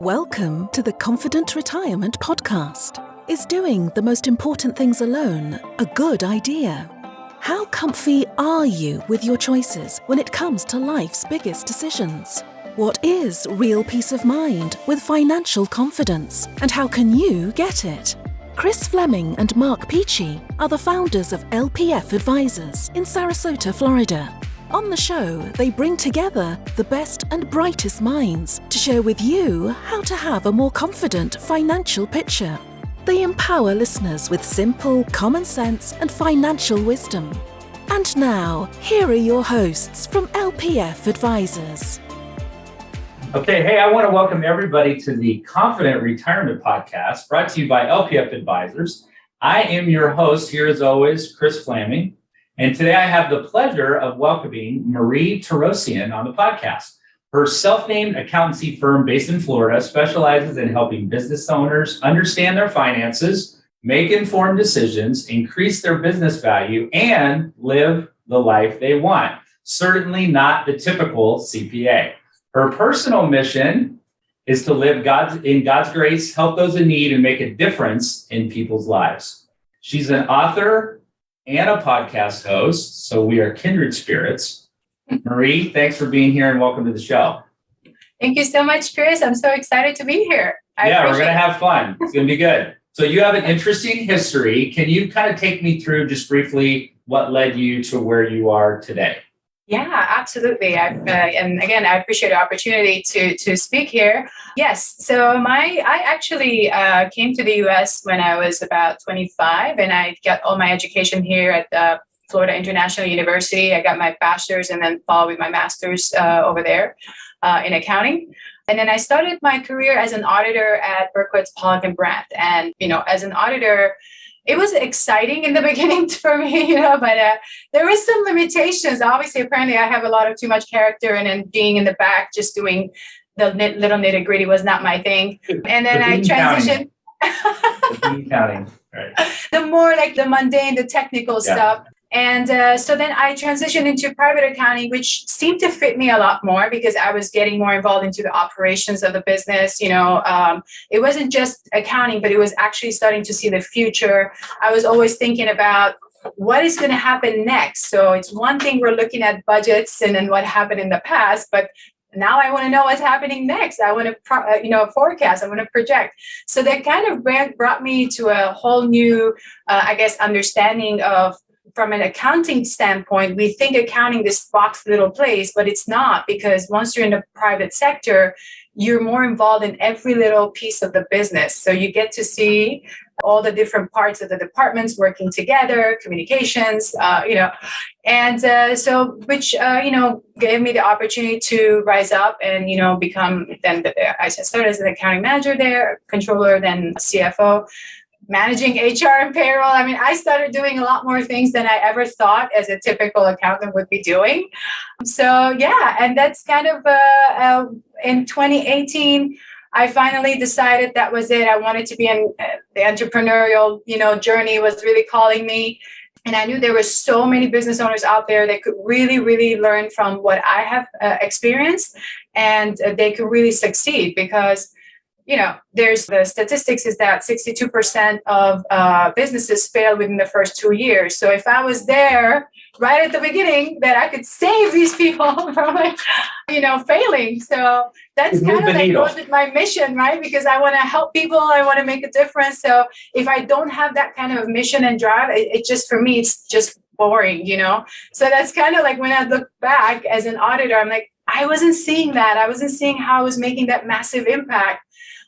Welcome to the Confident Retirement Podcast. Is doing the most important things alone a good idea? How comfy are you with your choices when it comes to life's biggest decisions? What is real peace of mind with financial confidence, and how can you get it? Kris Flammang and Mark Peachy are the founders of LPF Advisors in Sarasota, Florida. On the show, they bring together the best and brightest minds to share with you how to have a more confident financial picture. They empower listeners with simple, common sense and financial wisdom. And now, here are your hosts from LPF Advisors. Okay, hey, I want to welcome everybody to the Confident Retirement Podcast, brought to you by LPF Advisors. I am your host here, as always, Kris Flammang. And today I have the pleasure of welcoming Marie Torossian on the podcast. Her self-named accountancy firm based in Florida specializes in helping business owners understand their finances, make informed decisions, increase their business value, and live the life they want. Certainly not the typical CPA. Her personal mission is to live in God's grace, help those in need, and make a difference in people's lives. She's an author and a podcast host, so we are kindred spirits. Marie, thanks for being here and welcome to the show. Thank you so much, Kris. I'm so excited to be here. We're going to have fun. It's going to be good. So you have an interesting history. Can you kind of take me through just briefly what led you to where you are today? Yeah, absolutely. And again, I appreciate the opportunity to speak here. Yes. So I actually came to the U.S. when I was about 25, and I got all my education here at Florida International University. I got my bachelor's and then followed with my master's over there in accounting. And then I started my career as an auditor at Berkowitz Pollack and Brandt. And, as an auditor, it was exciting in the beginning for me, but there were some limitations. Obviously, apparently, I have a lot of too much character, and then being in the back, just doing the little nitty gritty was not my thing. And then I transitioned. The counting, right? The more like the mundane, the technical stuff. And so then I transitioned into private accounting, which seemed to fit me a lot more because I was getting more involved into the operations of the business. It wasn't just accounting, but it was actually starting to see the future. I was always thinking about what is going to happen next. So it's one thing we're looking at budgets and then what happened in the past, but now I want to know what's happening next. I want to, forecast. I want to project. So that kind of brought me to a whole new, understanding of. From an accounting standpoint, we think accounting this box little place, but it's not, because once you're in the private sector, you're more involved in every little piece of the business. So you get to see all the different parts of the departments working together, communications, which gave me the opportunity to rise up and, become, I started as an accounting manager there, controller, then CFO. Managing HR and payroll. I started doing a lot more things than I ever thought as a typical accountant would be doing. So, and that's kind of in 2018, I finally decided that was it. I wanted to be in the entrepreneurial, journey was really calling me. And I knew there were so many business owners out there that could really, really learn from what I have experienced, and they could really succeed because there's the statistics is that 62% of businesses fail within the first 2 years. So if I was there right at the beginning, that I could save these people from, failing. So that's kind of was my mission, right? Because I want to help people. I want to make a difference. So if I don't have that kind of mission and drive, it just, for me, it's just boring, So that's kind of like when I look back as an auditor, I'm like, I wasn't seeing that. I wasn't seeing how I was making that massive impact.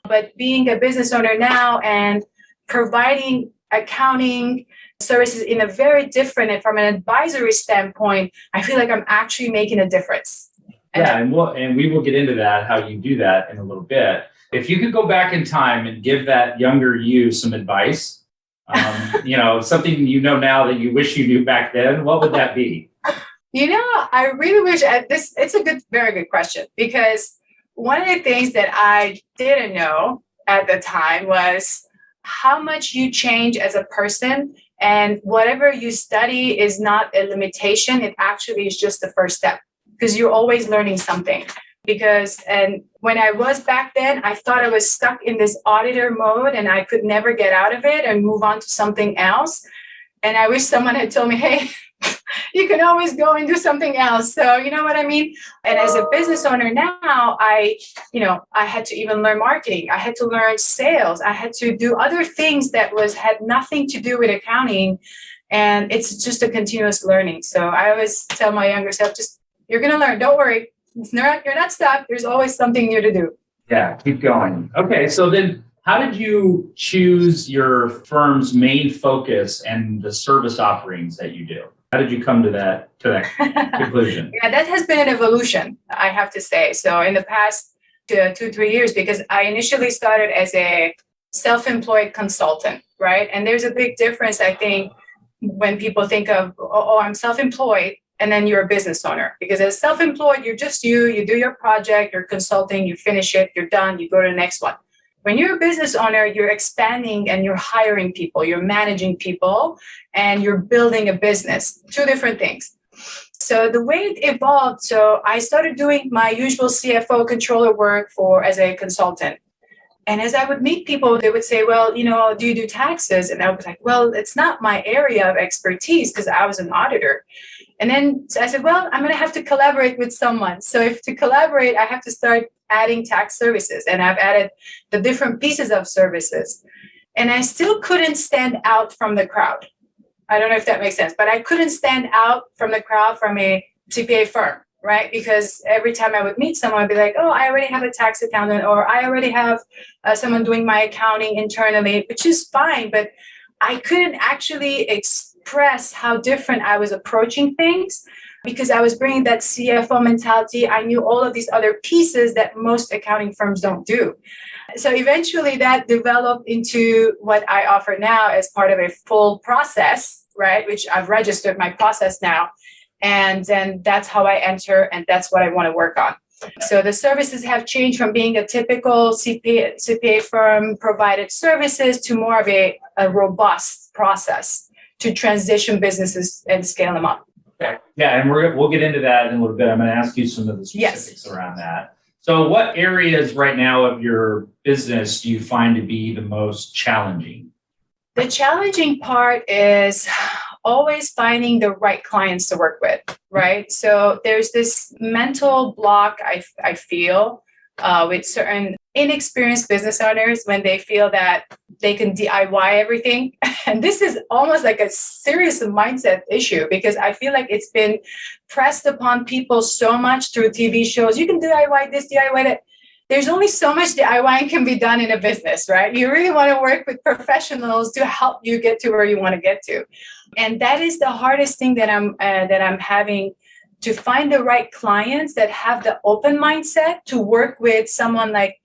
But being a business owner now and providing accounting services in a very different, and from an advisory standpoint, I feel like I'm actually making a difference. And we will get into that, how you do that in a little bit. If you could go back in time and give that younger you some advice, something now that you wish you knew back then, what would that be? I really wish it's a very good question, because one of the things that I didn't know at the time was how much you change as a person, and whatever you study is not a limitation. It actually is just the first step, because you're always learning something. And when I was back then, I thought I was stuck in this auditor mode and I could never get out of it and move on to something else. And I wish someone had told me, hey, you can always go and do something else. So you know what I mean? And as a business owner now, I had to even learn marketing. I had to learn sales. I had to do other things that had nothing to do with accounting. And it's just a continuous learning. So I always tell my younger self, you're going to learn. Don't worry. You're not stuck. There's always something new to do. Yeah, keep going. Okay, so then how did you choose your firm's main focus and the service offerings that you do? How did you come to that conclusion? Yeah, that has been an evolution, I have to say. So in the past 2-3 years, because I initially started as a self-employed consultant, right? And there's a big difference, I think, when people think of, oh, I'm self-employed, and then you're a business owner. Because as self-employed, you're just you do your project, you're consulting, you finish it, you're done, you go to the next one. When you're a business owner, you're expanding and you're hiring people, you're managing people, and you're building a business. Two different things. So the way it evolved, so I started doing my usual CFO controller work as a consultant. And as I would meet people, they would say, well, do you do taxes? And I was like, well, it's not my area of expertise because I was an auditor. And then I said, well, I'm going to have to collaborate with someone. So if to collaborate, I have to start adding tax services. And I've added the different pieces of services. And I still couldn't stand out from the crowd. I don't know if that makes sense, but I couldn't stand out from the crowd from a CPA firm, right? Because every time I would meet someone, I'd be like, oh, I already have a tax accountant, or I already have someone doing my accounting internally, which is fine. But I couldn't actually express how different I was approaching things because I was bringing that CFO mentality. I knew all of these other pieces that most accounting firms don't do. So eventually that developed into what I offer now as part of a full process, right? Which I've registered my process now. And then that's how I enter, and that's what I want to work on. So the services have changed from being a typical CPA firm provided services to more of a robust process to transition businesses and scale them up. Okay. Yeah, and we'll get into that in a little bit. I'm going to ask you some of the specifics around that. So what areas right now of your business do you find to be the most challenging? The challenging part is always finding the right clients to work with, right? So there's this mental block I feel with certain inexperienced business owners when they feel that they can DIY everything. And this is almost like a serious mindset issue because I feel like it's been pressed upon people so much through TV shows. You can DIY this, DIY that. There's only so much DIY can be done in a business, right? You really want to work with professionals to help you get to where you want to get to. And that is the hardest thing that I'm having to find the right clients that have the open mindset to work with someone like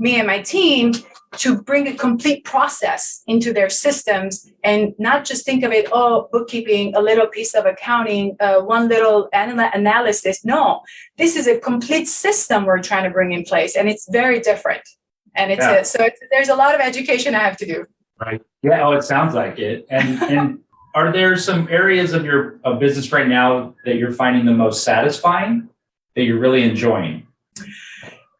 me and my team to bring a complete process into their systems and not just think of it, bookkeeping, a little piece of accounting, one little analysis. No, this is a complete system we're trying to bring in place, and it's very different. And there's a lot of education I have to do. Right. Yeah. It sounds like it. And are there some areas of your business right now that you're finding the most satisfying, that you're really enjoying?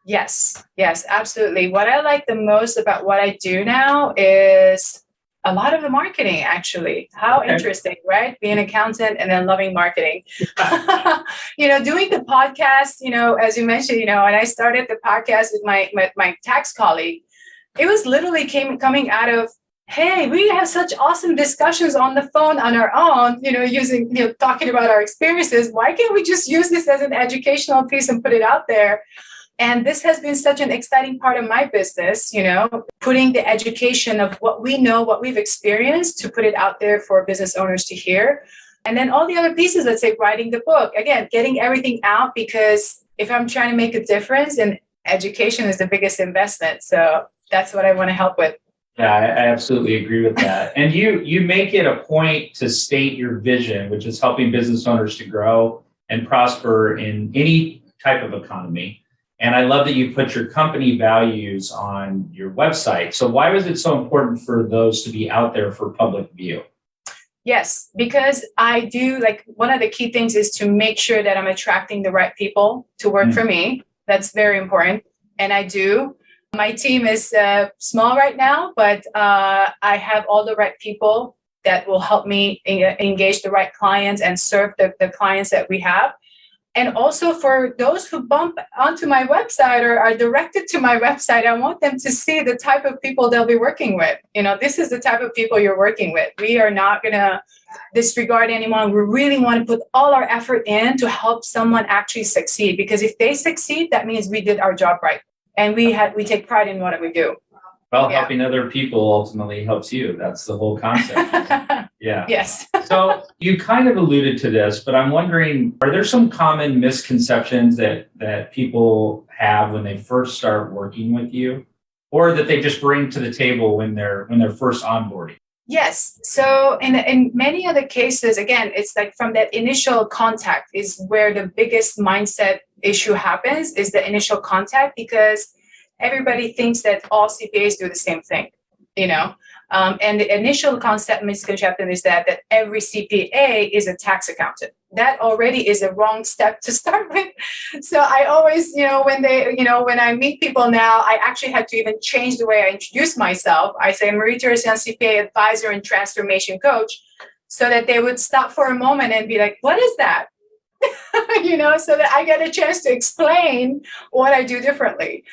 Yes, absolutely. What I like the most about what I do now is a lot of the marketing, actually. How interesting, right? Being an accountant and then loving marketing. Doing the podcast, as you mentioned, when I started the podcast with my tax colleague, it was literally coming out of, hey, we have such awesome discussions on the phone on our own, talking about our experiences. Why can't we just use this as an educational piece and put it out there? And this has been such an exciting part of my business, putting the education of what we know, what we've experienced to put it out there for business owners to hear. And then all the other pieces, let's say writing the book, again, getting everything out, because if I'm trying to make a difference, and education is the biggest investment. So that's what I want to help with. Yeah, I absolutely agree with that. And you make it a point to state your vision, which is helping business owners to grow and prosper in any type of economy. And I love that you put your company values on your website. So why was it so important for those to be out there for public view? Yes, because I do, one of the key things is to make sure that I'm attracting the right people to work for me. That's very important. And I do. My team is small right now, but I have all the right people that will help me engage the right clients and serve the clients that we have. And also for those who bump onto my website or are directed to my website, I want them to see the type of people they'll be working with. This is the type of people you're working with. We are not going to disregard anyone. We really want to put all our effort in to help someone actually succeed, because if they succeed, that means we did our job right. And we take pride in what we do. Well, helping other people ultimately helps you. That's the whole concept. Yeah. Yes. So you kind of alluded to this, but I'm wondering, are there some common misconceptions that people have when they first start working with you, or that they just bring to the table when they're first onboarding? Yes. So in many of the cases, again, it's like from that initial contact is where the biggest mindset issue happens, is the initial contact, because everybody thinks that all CPAs do the same thing, and the initial concept misconception is that every CPA is a tax accountant. That already is a wrong step to start with. So I always, when I meet people now, I actually had to even change the way I introduce myself. I say Marie Torossian, CPA advisor and transformation coach, so that they would stop for a moment and be like, what is that? So that I get a chance to explain what I do differently.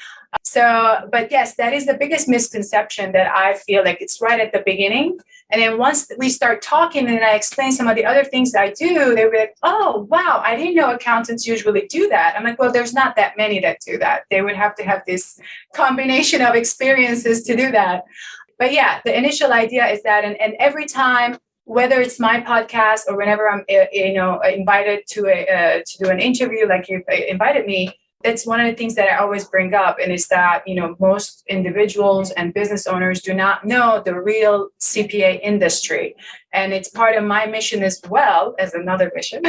So, but yes, that is the biggest misconception that I feel like it's right at the beginning. And then once we start talking and I explain some of the other things I do, they'll be like, oh, wow, I didn't know accountants usually do that. I'm like, well, there's not that many that do that. They would have to have this combination of experiences to do that. But yeah, the initial idea is that, and every time, whether it's my podcast or whenever I'm, invited to do an interview, like you invited me, it's one of the things that I always bring up, and is that, most individuals and business owners do not know the real CPA industry. And it's part of my mission as well as another mission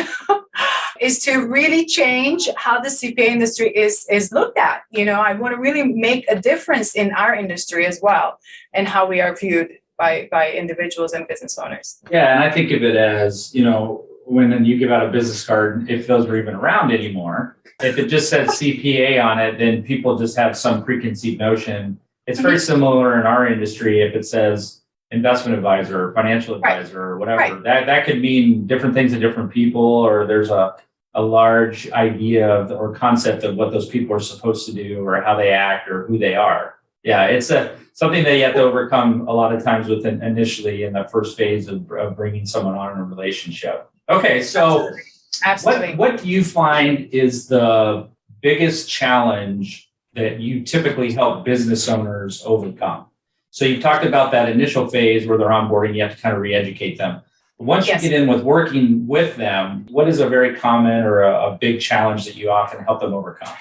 is to really change how the CPA industry is looked at. I want to really make a difference in our industry as well, and how we are viewed by individuals and business owners. Yeah, and I think of it as, when you give out a business card, if those are even around anymore, if it just says CPA on it, then people just have some preconceived notion. It's very similar in our industry. If it says investment advisor or financial advisor or whatever, that could mean different things to different people, or there's a large idea or concept of what those people are supposed to do or how they act or who they are. Yeah, it's something that you have to overcome a lot of times initially in the first phase of bringing someone on in a relationship. Okay, so Absolutely. What do you find is the biggest challenge that you typically help business owners overcome? So you've talked about that initial phase where they're onboarding, you have to kind of re-educate them. Once you get in with working with them, what is a very common or a big challenge that you often help them overcome?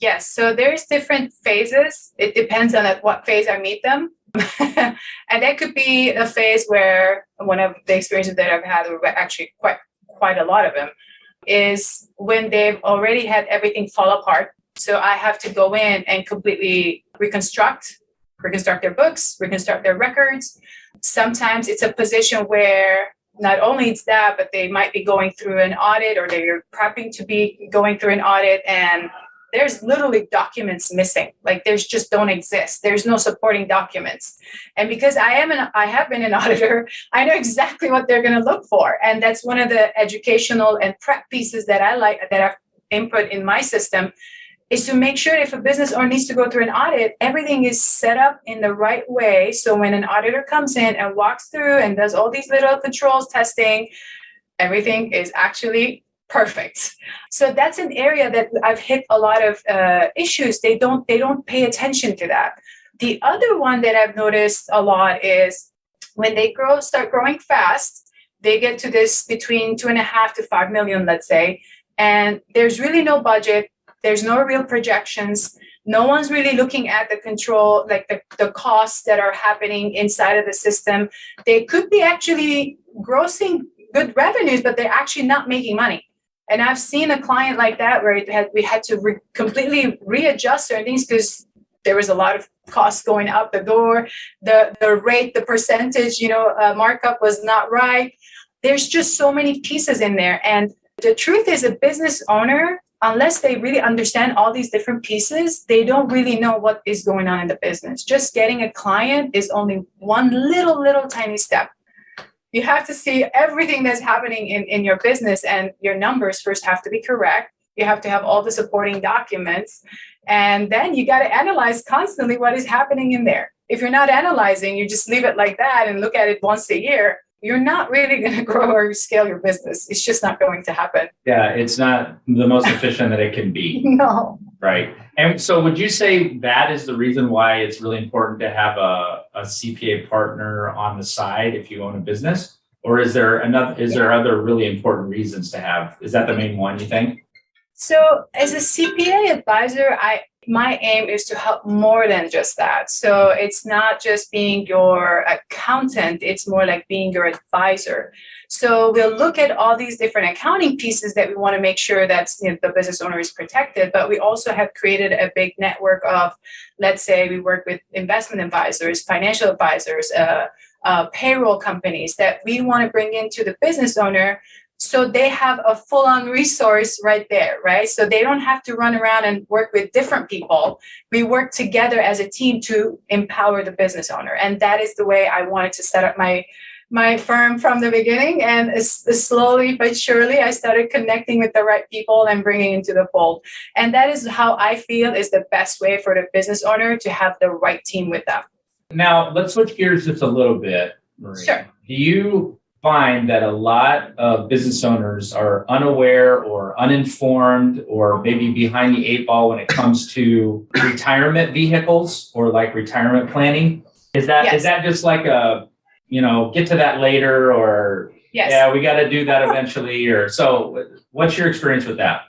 Yes, so there's different phases. It depends on at what phase I meet them. And that could be a phase where one of the experiences that I've had, or actually quite a lot of them, is when they've already had everything fall apart. So I have to go in and completely reconstruct their books, reconstruct their records. Sometimes it's a position where not only it's that, but they might be going through an audit, or they're prepping to be going through an audit, and there's literally documents missing. Like there's just don't exist. There's no supporting documents. And because I have been an auditor, I know exactly what they're going to look for. And that's one of the educational and prep pieces that I like, that I've input in my system, is to make sure if a business owner needs to go through an audit, everything is set up in the right way. So when an auditor comes in and walks through and does all these little controls testing, everything is actually perfect. So that's an area that I've hit a lot of issues. They don't pay attention to that. The other one that I've noticed a lot is when they start growing fast, they get to this between 2.5 to 5 million, let's say, and there's really no budget. There's no real projections. No one's really looking at the control, like the costs that are happening inside of the system. They could be actually grossing good revenues, but they're actually not making money. And I've seen a client like that where we had to completely readjust certain things because there was a lot of costs going out the door. The rate, the percentage, markup was not right. There's just so many pieces in there. And the truth is, a business owner unless they really understand all these different pieces, they don't really know what is going on in the business. Just getting a client is only one little tiny step. You have to see everything that's happening in your business, and your numbers first have to be correct. You have to have all the supporting documents, and then you got to analyze constantly what is happening in there. If you're not analyzing, you just leave it like that and look at it once a year, you're not really going to grow or scale your business. It's just not going to happen. Yeah, it's not the most efficient that it can be. No. Right. And so would you say that is the reason why it's really important to have a CPA partner on the side if you own a business? Or is there there other really important reasons to have? Is that the main one, you think? So as a CPA advisor, my aim is to help more than just that. So it's not just being your accountant, it's more like being your advisor. So we'll look at all these different accounting pieces that we want to make sure that the business owner is protected, but we also have created a big network of, let's say we work with investment advisors, financial advisors, payroll companies that we want to bring into the business owner. So they have a full-on resource right there, right? So they don't have to run around and work with different people. We work together as a team to empower the business owner. And that is the way I wanted to set up my firm from the beginning. And slowly but surely, I started connecting with the right people and bringing into the fold. And that is how I feel is the best way for the business owner to have the right team with them. Now, let's switch gears just a little bit, Marie. Sure. Do you find that a lot of business owners are unaware or uninformed or maybe behind the eight ball when it comes to retirement vehicles or like retirement planning? Is that just like a, get to that later, or yeah, we got to do that eventually, or so? What's your experience with that?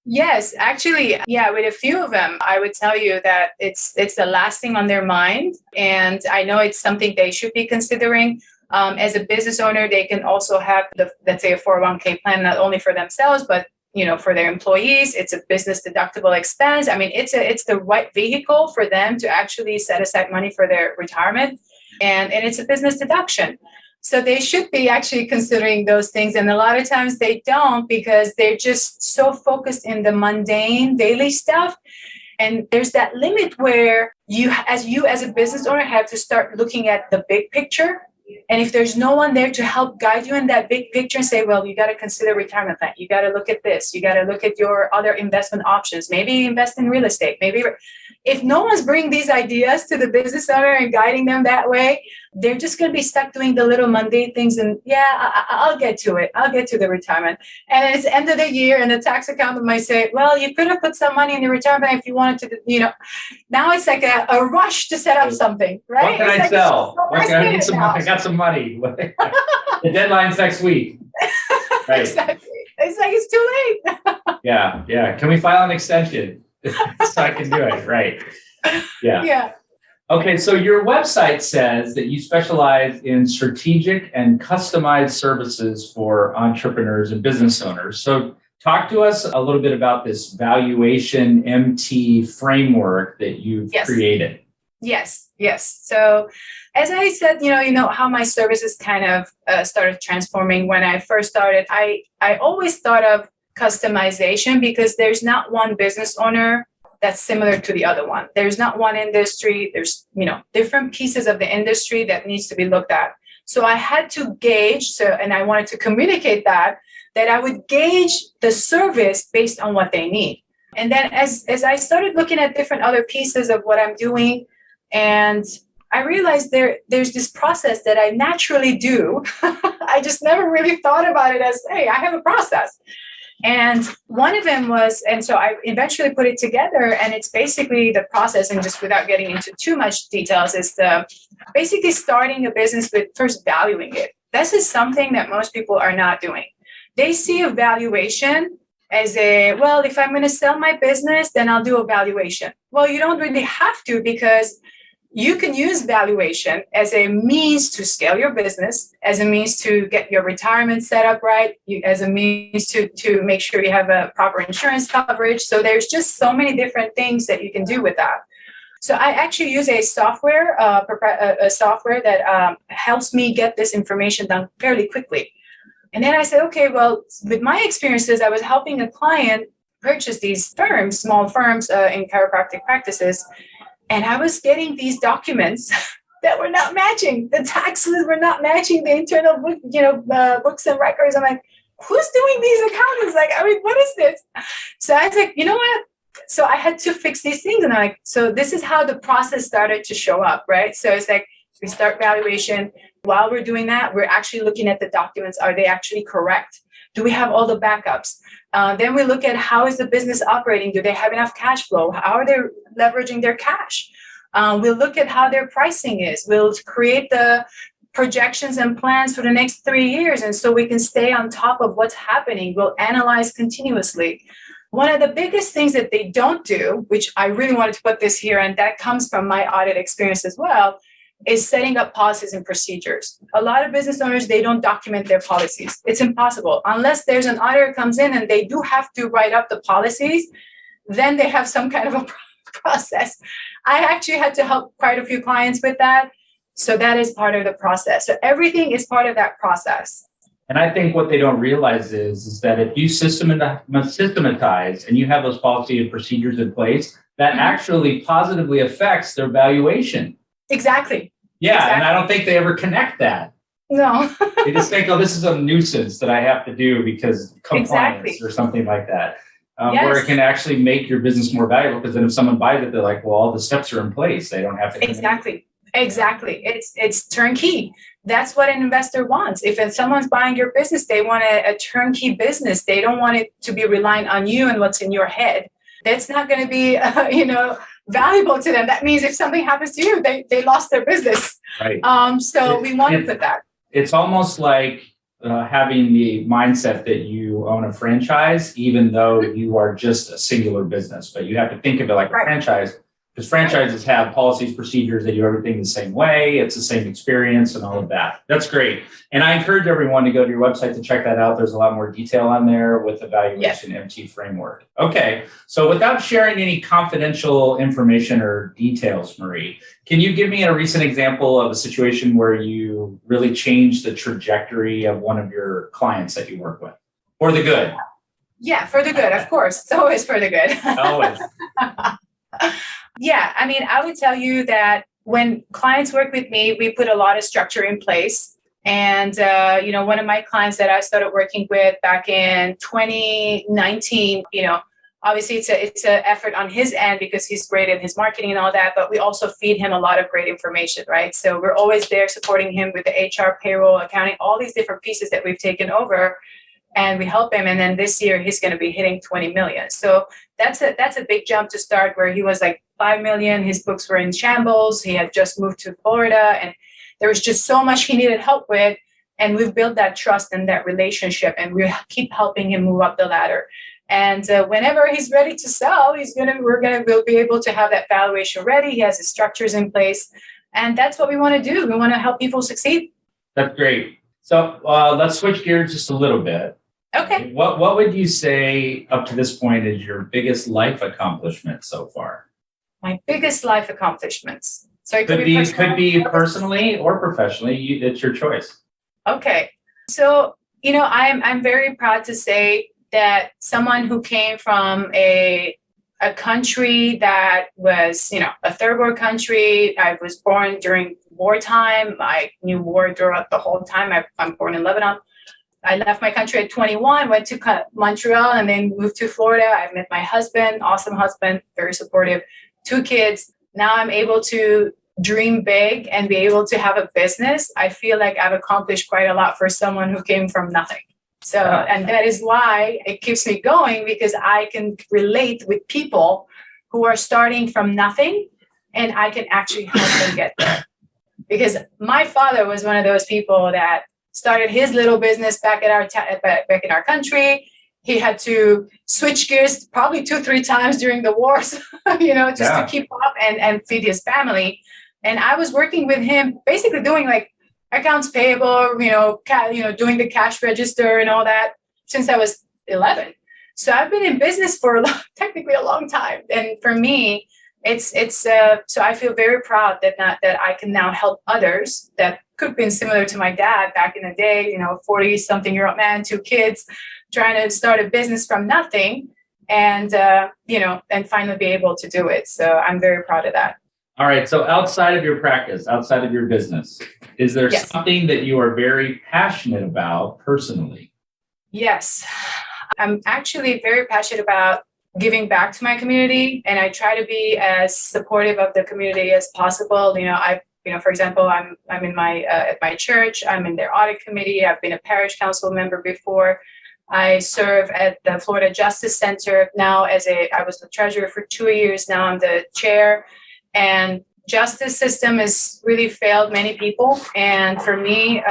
Yes, actually, yeah, with a few of them, I would tell you that it's the last thing on their mind. And I know it's something they should be considering. As a business owner, they can also have let's say a 401k plan, not only for themselves, but for their employees. It's a business deductible expense. I mean, it's the right vehicle for them to actually set aside money for their retirement, and it's a business deduction. So they should be actually considering those things. And a lot of times they don't, because they're just so focused in the mundane daily stuff. And there's that limit where you as a business owner have to start looking at the big picture. And if there's no one there to help guide you in that big picture and say, well, you got to consider retirement plan. You got to look at this. You got to look at your other investment options. Maybe invest in real estate. Maybe if no one's bringing these ideas to the business owner and guiding them that way, they're just going to be stuck doing the little mundane things. And I'll get to it. I'll get to the retirement. And it's the end of the year, and the tax accountant might say, well, you could have put some money in your retirement if you wanted to, now it's like a rush to set up something, right? What can I sell? I got some money. The deadline's next week. Right. Exactly. It's like, it's too late. Yeah. Can we file an extension so I can do it? Right. Yeah. Okay, so your website says that you specialize in strategic and customized services for entrepreneurs and business owners. So talk to us a little bit about this Valuation MT framework that you've created. Yes. So as I said, how my services kind of started transforming when I first started. I always thought of customization because there's not one business owner that's similar to the other one. There's not one industry. There's, different pieces of the industry that needs to be looked at. So I had to gauge, and I wanted to communicate that I would gauge the service based on what they need. And then as I started looking at different other pieces of what I'm doing, and I realized there's this process that I naturally do. I just never really thought about it as, hey, I have a process. And one of them was, and so I eventually put it together, and it's basically the process, and just without getting into too much details, is basically starting a business with first valuing it. This is something that most people are not doing. They see a valuation as if I'm going to sell my business, then I'll do a valuation. Well, you don't really have to, because you can use valuation as a means to scale your business, as a means to get your retirement set up right, as a means to make sure you have a proper insurance coverage. So there's just so many different things that you can do with that. So I actually use a software that helps me get this information done fairly quickly. And then I said, okay, well, with my experiences, I was helping a client purchase these firms, small firms in chiropractic practices. And I was getting these documents that were not matching. The taxes were not matching the internal books and records. I'm like, who's doing these accountants? Like, I mean, what is this? So I was like, you know what? So I had to fix these things. And I'm like, so this is how the process started to show up, right? So it's like, we start valuation. While we're doing that, we're actually looking at the documents. Are they actually correct? Do we have all the backups? Then we look at how is the business operating? Do they have enough cash flow? How are they leveraging their cash? We'll look at how their pricing is. We'll create the projections and plans for the next 3 years. And so we can stay on top of what's happening. We'll analyze continuously. One of the biggest things that they don't do, which I really wanted to put this here, and that comes from my audit experience as well, is setting up policies and procedures. A lot of business owners, they don't document their policies. It's impossible. Unless there's an auditor comes in and they do have to write up the policies, then they have some kind of a process. I actually had to help quite a few clients with that. So that is part of the process. So everything is part of that process. And I think what they don't realize is that if you systematize and you have those policy and procedures in place, that actually positively affects their valuation. Exactly. Yeah. Exactly. And I don't think they ever connect that. No. They just think, oh, this is a nuisance that I have to do because compliance or something like that. Where it can actually make your business more valuable, because then if someone buys it, they're like, well, all the steps are in place. They don't have to. Exactly. It's turnkey. That's what an investor wants. If someone's buying your business, they want a turnkey business. They don't want it to be reliant on you and what's in your head. That's not going to be, valuable to them. That means if something happens to you, they lost their business. Right. So we want to put that. It's almost like having the mindset that you own a franchise, even though you are just a singular business. But you have to think of it like a franchise, because franchises have policies, procedures. They do everything the same way. It's the same experience and all of that. That's great. And I encourage everyone to go to your website to check that out. There's a lot more detail on there with the Valuation MT framework. Okay. So without sharing any confidential information or details, Marie, can you give me a recent example of a situation where you really changed the trajectory of one of your clients that you work with for the good? Yeah, for the good, of course. It's always for the good. Always. Yeah, I mean, I would tell you that when clients work with me, we put a lot of structure in place. And, one of my clients that I started working with back in 2019, obviously it's an effort on his end because he's great at his marketing and all that, but we also feed him a lot of great information, right? So we're always there supporting him with the HR, payroll, accounting, all these different pieces that we've taken over. And we help him. And then this year he's going to be hitting 20 million. So that's a big jump to start, where he was like 5 million. His books were in shambles. He had just moved to Florida and there was just so much he needed help with. And we've built that trust and that relationship, and we keep helping him move up the ladder. And whenever he's ready to sell, we'll be able to have that valuation ready. He has his structures in place. And that's what we want to do. We want to help people succeed. That's great. So let's switch gears just a little bit. Okay. What would you say up to this point is your biggest life accomplishment so far? My biggest life accomplishments. So it could be personally or professionally. It's your choice. Okay. So, I'm very proud to say that someone who came from a country that was, a third world country. I was born during wartime. I knew war throughout the whole time. I'm born in Lebanon. I left my country at 21, went to Montreal, and then moved to Florida. I met my husband, awesome husband, very supportive, 2 kids. Now I'm able to dream big and be able to have a business. I feel like I've accomplished quite a lot for someone who came from nothing. So, and that is why it keeps me going, because I can relate with people who are starting from nothing, and I can actually help them get there. Because my father was one of those people that started his little business back in our country. He had to switch gears probably 2-3 times during the wars, to keep up and feed his family. And I was working with him, basically doing like accounts payable, doing the cash register and all that since I was 11. So I've been in business for technically a long time. And for me, so I feel very proud that I can now help others that could have been similar to my dad back in the day, 40-something-year-old man, 2 kids, trying to start a business from nothing. and, and finally be able to do it. So I'm very proud of that. All right. So outside of your practice, outside of your business, is there Yes. something that you are very passionate about personally? Yes. I'm actually very passionate about giving back to my community, and I try to be as supportive of the community as possible. For example, I'm in my at my church. I'm in their audit committee. I've been a parish council member before. I serve at the Florida Justice Center now I was the treasurer for 2 years. Now I'm the chair. And justice system has really failed many people. And for me,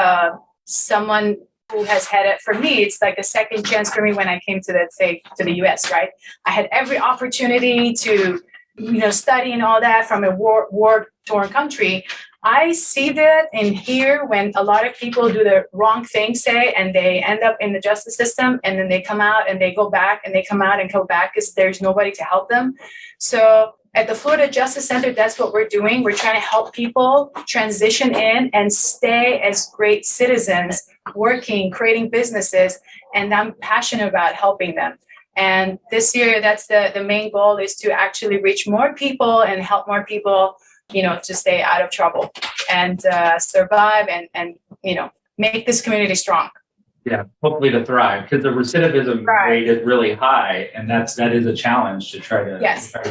someone who has had it, for me, it's like a second chance for me when I came to the US, right? I had every opportunity to, study and all that from a war-torn country. I see that and hear when a lot of people do the wrong thing, and they end up in the justice system, and then they come out and they go back and they come out and go back because there's nobody to help them. So at the Florida Justice Center, that's what we're doing. We're trying to help people transition in and stay as great citizens, working, creating businesses, and I'm passionate about helping them. And this year, that's the main goal, is to actually reach more people and help more people, to stay out of trouble and survive and make this community strong. Yeah, hopefully to thrive, because the recidivism rate is really high, and that is a challenge to try to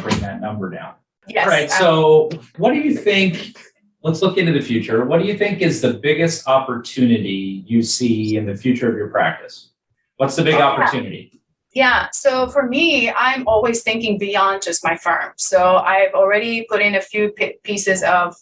bring that number down. Yes. All right. So what do you think, let's look into the future. What do you think is the biggest opportunity you see in the future of your practice? What's the big opportunity? Yeah. So for me, I'm always thinking beyond just my firm. So I've already put in a few pieces of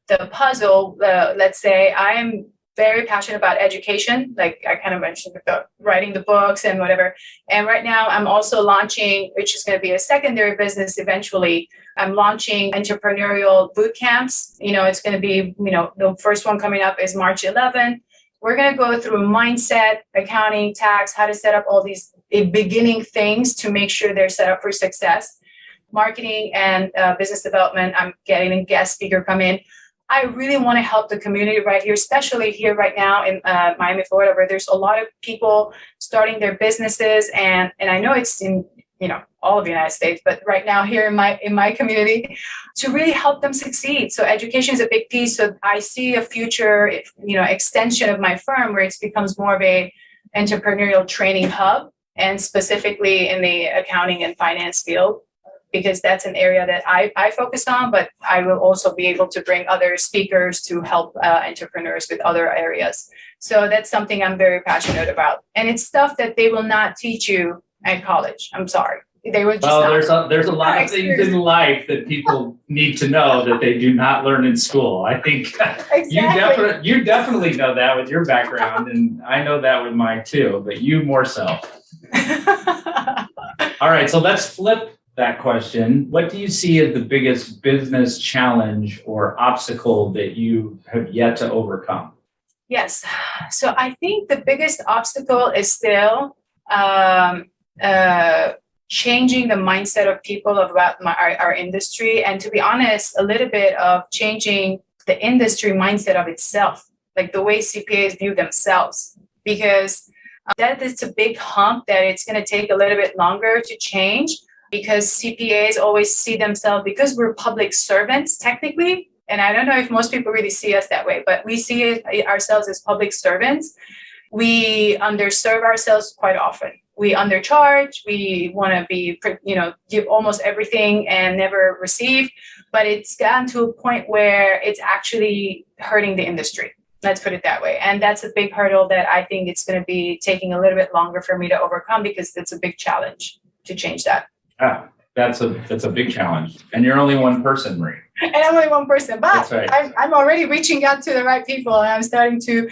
the puzzle. Let's say I'm very passionate about education. Like I kind of mentioned about writing the books and whatever. And right now I'm also launching, which is going to be a secondary business eventually. I'm launching entrepreneurial boot camps. It's going to be, the first one coming up is March 11th. We're going to go through mindset, accounting, tax, how to set up all these beginning things to make sure they're set up for success. Marketing and business development. I'm getting a guest speaker come in. I really want to help the community right here, especially here right now in Miami, Florida, where there's a lot of people starting their businesses, and I know it's in all of the United States, but right now here in my community, to really help them succeed. So education is a big piece. So I see a future, extension of my firm where it becomes more of a entrepreneurial training hub, and specifically in the accounting and finance field, because that's an area that I focus on, but I will also be able to bring other speakers to help entrepreneurs with other areas. So that's something I'm very passionate about. And it's stuff that they will not teach you at college. I'm sorry. They would just there's a lot of things in life that people need to know that they do not learn in school. I think Exactly. you definitely know that with your background, and I know that with mine too, but you more so. All right, so let's flip that question. What do you see as the biggest business challenge or obstacle that you have yet to overcome? Yes. So I think the biggest obstacle is still changing the mindset of people about our industry. And to be honest, a little bit of changing the industry mindset of itself, like the way CPAs view themselves, because that is a big hump that it's going to take a little bit longer to change, because CPAs always see themselves, because we're public servants technically. And I don't know if most people really see us that way, but we see ourselves as public servants. We underserve ourselves quite often. We undercharge. We want to be, give almost everything and never receive. But it's gotten to a point where it's actually hurting the industry. Let's put it that way. And that's a big hurdle that I think it's going to be taking a little bit longer for me to overcome, because it's a big challenge to change that. That's a big challenge. And you're only one person, Marie. And I'm only one person, but That's right. I'm already reaching out to the right people, and I'm starting to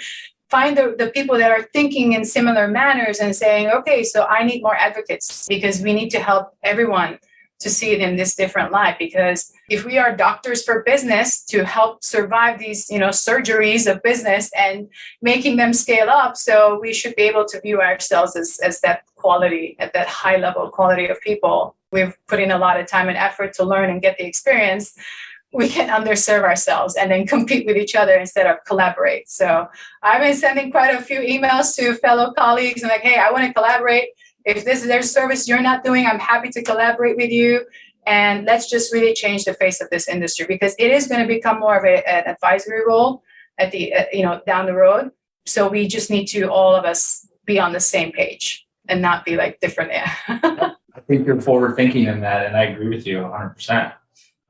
find the people that are thinking in similar manners and saying, okay, so I need more advocates, because we need to help everyone to see it in this different light. Because if we are doctors for business to help survive these, surgeries of business and making them scale up, so we should be able to view ourselves as that quality, at that high level quality of people. We've put in a lot of time and effort to learn and get the experience. We can underserve ourselves and then compete with each other instead of collaborate. So I've been sending quite a few emails to fellow colleagues and like, hey, I want to collaborate. If there's a service you're not doing, I'm happy to collaborate with you. And let's just really change the face of this industry, because it is going to become more of an advisory role at the, down the road. So we just need to, all of us, be on the same page and not be like different. I think you're forward thinking in that, and I agree with you 100%.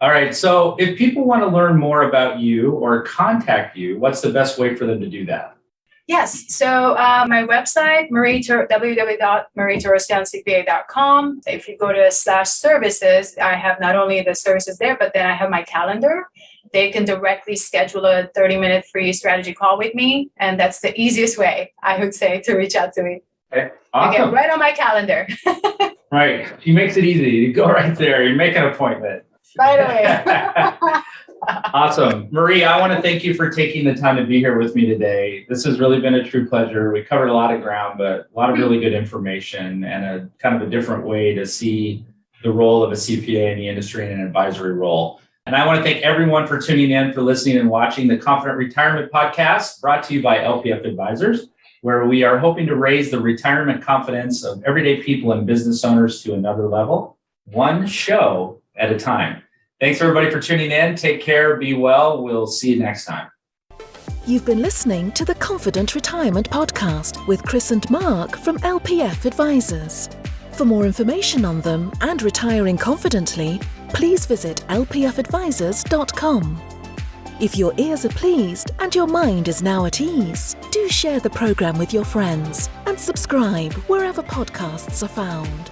All right. So if people want to learn more about you or contact you, what's the best way for them to do that? Yes. So my website, www.marietorossiancpa.com. If you go to /services, I have not only the services there, but then I have my calendar. They can directly schedule a 30-minute free strategy call with me. And that's the easiest way, I would say, to reach out to me. Okay. Awesome. You get right on my calendar. Right. He makes it easy. You go right there. You make an appointment. Right away. Awesome. Marie, I want to thank you for taking the time to be here with me today. This has really been a true pleasure. We covered a lot of ground, but a lot of really good information and a kind of a different way to see the role of a CPA in the industry and an advisory role. And I want to thank everyone for tuning in, for listening and watching the Confident Retirement Podcast, brought to you by LPF Advisors, where we are hoping to raise the retirement confidence of everyday people and business owners to another level, one show at a time. Thanks, everybody, for tuning in. Take care. Be well. We'll see you next time. You've been listening to the Confident Retirement Podcast with Kris and Mark from LPF Advisors. For more information on them and retiring confidently, please visit lpfadvisors.com. If your ears are pleased and your mind is now at ease, do share the program with your friends and subscribe wherever podcasts are found.